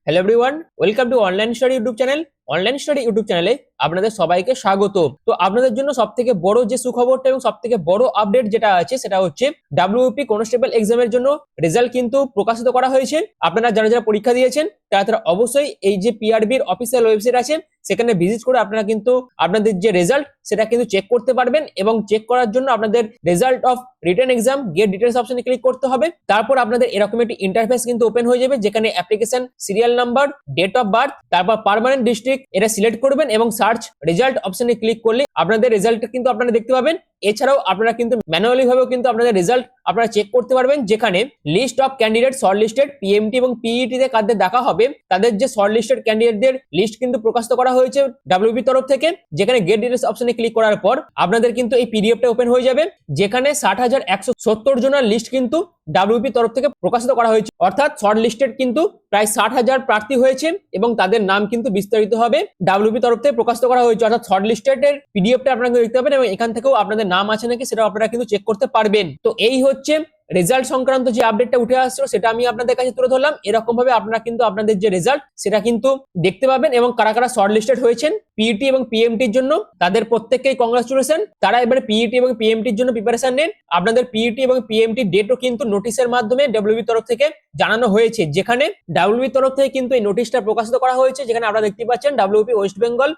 Hello everyone, welcome to online study YouTube channel. Online study YouTube চ্যানেলে আপনাদের সবাইকে স্বাগত। তো আপনাদের জন্য সবথেকে বড় যে সুখবরটা এবং সবথেকে বড় আপডেট যেটা আছে সেটা হচ্ছে ডাব্লিউপি কনস্টেবল এক্সামের জন্য রেজাল্ট কিন্তু প্রকাশিত করা হয়েছে। আপনারা যারা যারা পরীক্ষা দিয়েছেন তারা অবশ্যই এই যে পিআরবির অফিসিয়াল ওয়েবসাইট আছে সেখানে ভিজিট করে আপনারা কিন্তু আপনাদের যে রেজাল্ট সেটা কিন্তু চেক করতে পারবেন, এবং চেক করার জন্য আপনাদের result of written exam gate details অপশনে ক্লিক করতে হবে। তারপর আপনাদের এরকম একটি ইন্টারফেস কিন্তু ওপেন হয়ে যাবে, যেখানে application, serial number, date of birth, তারপর পার্মানেন্ট ডিস্ট্রিক্ট এটা সিলেক্ট করবেন এবং সার্চ রেজাল্ট অপশনে ক্লিক করলে আপনাদের রেজাল্ট কিন্তু আপনারা দেখতে পাবেন। এছাড়াও আপনারা কিন্তু ম্যানুয়ালি ভাবেও কিন্তু আপনাদের রেজাল্ট আপনারা চেক করতে পারবেন, যেখানে list of candidate shortlisted PMT এবং পিইটি তে কাদের দেখা হবে তাদের যে শর্ট লিস্টেড ক্যান্ডিডেটদের লিস্ট কিন্তু প্রকাশিত করা হয়েছে ডাব্লিউবি তরফ থেকে। যেখানে গেট ডিটেলস অপশনে ক্লিক করার পর আপনাদের কিন্তু এই পিডিএফটা ওপেন হয়ে যাবে, যেখানে 60,170 জনের লিস্ট কিন্তু ডাব্লিউপি তরফ থেকে প্রকাশিত করা হয়েছে। অর্থাৎ শর্ট লিস্টেড কিন্তু প্রায় 60,000 প্রার্থী হয়েছে এবং তাদের নাম কিন্তু বিস্তারিত হবে ডাব্লিউপি তরফ থেকে প্রকাশিত করা হয়েছে। অর্থাৎ শর্ট লিস্টেড এর পিডিএফটা আপনারা দেখতে পাবেন এবং এখান থেকেও আপনাদের নাম আছে নাকি সেটাও আপনারা কিন্তু চেক করতে পারবেন। তো এই হচ্ছে রেজাল্ট সংক্রান্ত যে আপডেটটা উঠে আসছিল সেটা আমি আপনাদের কাছে তুলে ধরলাম। এরকম ভাবে আপনারা কিন্তু আপনাদের যে রেজাল্ট সেটা কিন্তু দেখতে পাবেন, এবং কারা কারা শর্ট লিস্টেড হয়েছেন পিইটি এবং পিএমটির জন্য তাদের প্রত্যেককেই কংগ্রাচুলেশন। তারা এবারে পিইটি এবং পিএমটির জন্য প্রিপারেশন নেন। আপনাদের পিইটি এবং পিএমটি ডেটও কিন্তু নোটিশের মাধ্যমে ডাব্লিউবি তরফ থেকে জানানো হয়েছে, যেখানে ডাব্লিউবি তরফ থেকে কিন্তু এই নোটিশটা প্রকাশিত করা হয়েছে। যেখানে আপনারা দেখতে পাচ্ছেন WP West Bengal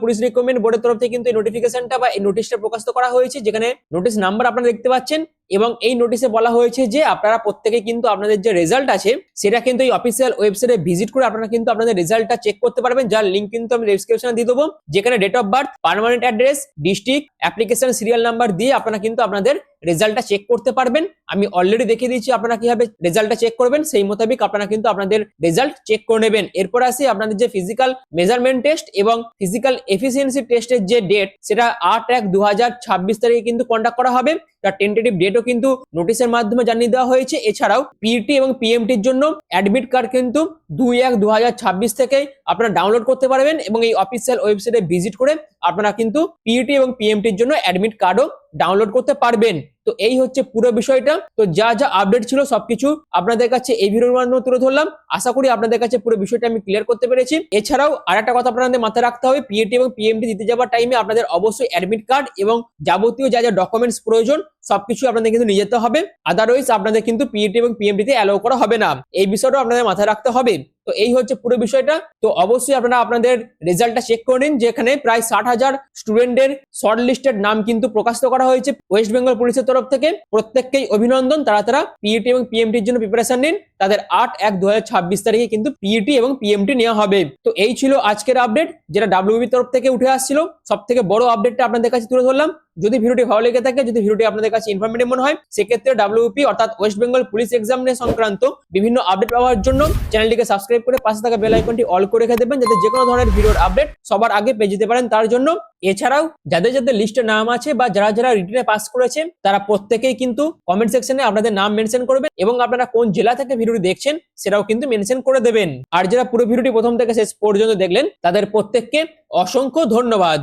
police recruitment বোর্ডের তরফ থেকে কিন্তু এই নোটিফিকেশনটা বা এই নোটিশটা প্রকাশিত করা হয়েছে, যেখানে নোটিশ নাম্বার আপনারা দেখতে পাচ্ছেন। এবং এই নোটিশে বলা হয়েছে যে আপনারা প্রত্যেকে কিন্তু আপনাদের যে রেজাল্ট আছে সেটা কিন্তু এই অফিসিয়াল ওয়েবসাইটে ভিজিট করে আপনারা কিন্তু আপনাদের রেজাল্টটা চেক করতে পারবেন, যার লিংক কিন্তু আমি ডেসক্রিপশনে দিয়ে দেবো। যেখানে date of birth, permanent address, district, application serial number দিয়ে আপনারা কিন্তু আপনাদের রেজাল্টটা চেক করতে পারবেন। আমি অলরেডি দেখিয়ে দিয়েছি আপনারা কিভাবে রেজাল্টটা চেক করবেন, সেই মোতাবেক আপনারা কিন্তু আপনাদের রেজাল্ট চেক করে নেবেন। এরপর আসি আপনাদের যে ফিজিক্যাল মেজারমেন্ট টেস্ট এবং ফিজিক্যাল এফিসিয়েন্সি টেস্টের যে ডেট সেটা 8/1/2026 তারিখে কিন্তু কন্ডাক্ট করা হবে। তার টেন্টেটিভ ডেটও কিন্তু নোটিশের মাধ্যমে জানিয়ে দেওয়া হয়েছে। এছাড়াও পিইটি এবং পিএমটির জন্য অ্যাডমিট কার্ড কিন্তু 2/1/2026 থেকে আপনারা ডাউনলোড করতে পারবেন, এবং এই অফিসিয়াল ওয়েবসাইটে ভিজিট করে আপনারা কিন্তু পিইটি এবং পিএমটির জন্য অ্যাডমিট কার্ডও ডাউনলোড করতে পারবেন। তো এই হচ্ছে পুরো বিষয়টা। তো যা যা আপডেট ছিল সবকিছু আপনাদের কাছে এই ভিডিওর মাধ্যমে তুলে ধরলাম। আশা করি আপনাদের কাছে পুরো বিষয়টা আমি ক্লিয়ার করতে পেরেছি। এছাড়াও আরেকটা কথা আপনাদের মাথায় রাখতে হবে, পিইটি এবং পিএমটি দিতে যাওয়ার টাইমে আপনাদের অবশ্যই অ্যাডমিট কার্ড এবং যাবতীয় যা যা ডকুমেন্টস প্রয়োজন সবকিছু আপনাদের কিন্তু নিয়ে যেতে হবে। আদারওয়াইজ আপনাদের কিন্তু পিইটি এবং পিএমটি তে অ্যালাউ করা হবে না। এই বিষয়টাও আপনাদের মাথায় রাখতে হবে। তো এই হচ্ছে পুরো বিষয়টা। তো অবশ্যই আপনারা আপনাদের রেজাল্টটা চেক করে নিন, যেখানে প্রায় 60,000 স্টুডেন্টের শর্ট লিস্টেড নাম কিন্তু প্রকাশিত করা হয়েছে ওয়েস্ট বেঙ্গল পুলিশের তরফ থেকে। প্রত্যেককেই অভিনন্দন। তারা পিইটি এবং পিএমটির জন্য প্রিপারেশন নিন। তাদের 8/1/2026 তারিখে কিন্তু পিইটি এবং পিএমটি নেওয়া হবে। তো এই ছিল আজকের আপডেট, যেটা ডাব্লিউবি তরফ থেকে উঠে আসছিল। সব থেকে বড় আপডেটটা আপনাদের কাছে তুলে ধরলাম। যদি ভিডিওটি ভালো লেগে থাকে, যদি ভিডিওটি আপনাদের কাছে ইনফরমেটিভ মনে হয়, সেক্ষেত্রে ডাব্লিউপি অর্থাৎ ওয়েস্ট বেঙ্গল পুলিশ এক্সাম সংক্রান্ত বিভিন্ন আপডেট পাওয়ার জন্য চ্যানেলটিকে সাবস্ক্রাইব করে পাশে থাকা বেল আইকনটি অল করে রেখে দেবেন, যাতে যে কোনো ধরনের ভিডিওর আপডেট সবার আগে পেয়ে যেতে পারেন তার জন্য। এছাড়াও যাদের যাদের লিস্টে নাম আছে বা যারা যারা রিটেনে পাস করেছে তারা প্রত্যেকেই কিন্তু কমেন্ট সেকশনে আপনাদের নাম মেনশন করবেন, এবং আপনারা কোন জেলা থেকে ভিডিওটি দেখছেন সেটাও কিন্তু মেনশন করে দেবেন। আর যারা পুরো ভিডিওটি প্রথম থেকে শেষ পর্যন্ত দেখলেন তাদের প্রত্যেককে অসংখ্য ধন্যবাদ।